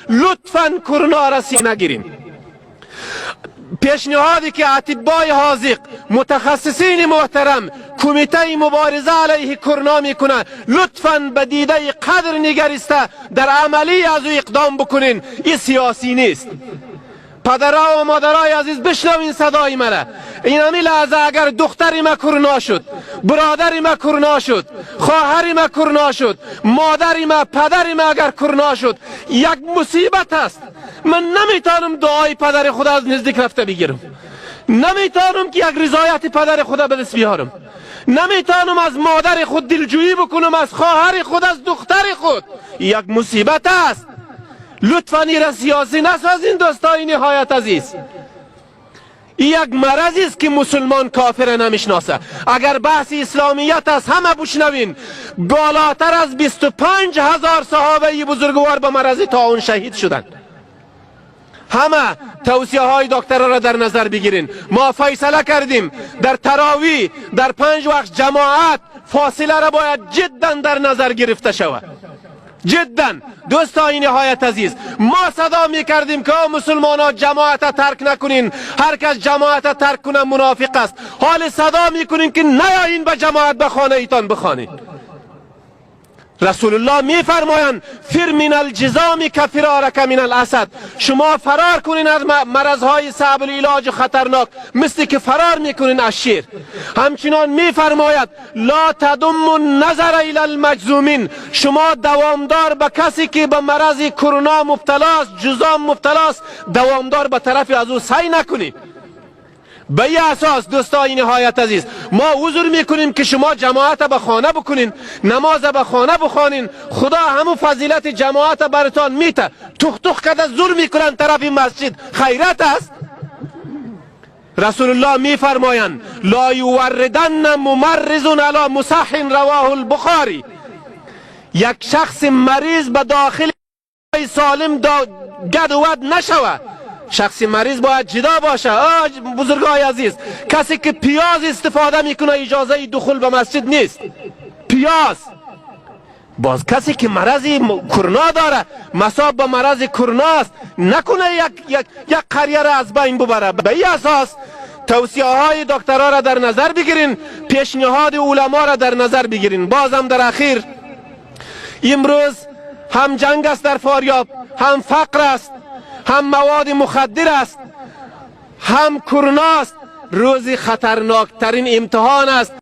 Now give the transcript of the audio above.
لطفاً کرونا را سیاه نگیرین. پیشنهادی که اطبای حاذق، متخصصین محترم، کمیته مبارزه علیه کرونا میکنه، لطفاً به دیده قدر نگریسته در عملی از او اقدام بکنین. این سیاسی نیست. پدرها و مادرای عزیز بشنوین صدای مرا. این همی لحظه اگر دختری ما کرونا شد، برادری ما کرونا شد، خواهری ما کرونا شد، مادری ما، پدری ما اگر کرونا شد، یک مصیبت است. من نمیتونم دعای پدر خود از نزدیک رفته بگیرم، نمیتونم که یک رضایت پدر خود به دست بیارم، نمیتونم از مادر خود دلجویی بکنم، از خواهر خود، از دختر خود. یک مصیبت است. لطفاً این را سیاسی نسازین دوستای نهایت عزیز. این یک مرض است که مسلمان کافر نمیشناسه. اگر بحث اسلامیت است همه بشنوین، بالاتر از 25,000 صحابه بزرگوار به مرض طاعون شهید شدند. همه توصیه های دکترها را در نظر بگیرین. ما فیصله کردیم در تراویح، در 5 وقت جماعت فاصله را باید جدا در نظر گرفته شود. جدا دوستای نهایت عزیز، ما صدا می کردیم که مسلمان ها جماعت ترک نکنین، هر کس جماعت ترک کنه منافق است. حال صدا می کنین که نیایین به جماعت به خانه ایتان بخوانید. رسول الله می فرمایند فر من الجذام کفرارک من الاسد. شما فرار کنین از مرضهای صعب العلاج و خطرناک مثل که فرار میکنین از شیر. همچنان می فرماید لا تدم النظر الی المجذومین. شما دوامدار به کسی که به مرض کرونا مبتلا است، جذام مبتلا است، دوامدار به طرف از او سعی نکنید. به این اساس دوستای نهایت عزیز ما عذر میکنیم که شما جماعت به خانه بکنین، نماز به خانه بخوانین. خدا همون فضیلت جماعت براتان میته. تخ تخ کده زور میکنن طرف مسجد، خیرت است. رسول الله میفرمایند لا یوردن ممرض علی مصح رواه البخاری. یک شخص مریض به داخل سالم گد و ود نشود. شخص مریض باید جدا باشه. بزرگای عزیز، کسی که پیاز استفاده میکنه اجازه دخول به مسجد نیست. پیاز باز کسی که مرض کرونا داره، مصاب به مرض کرونا است، نکنه یک قریه را از بین ببره. به این اساس توصیه های دکترها را در نظر بگیرین، پیشنهاد علما را در نظر بگیرین. بازم در اخیر، امروز هم جنگ است در فاریاب، هم فقر است، هم مواد مخدر است، هم کرونا است. روزی خطرناکترین امتحان است.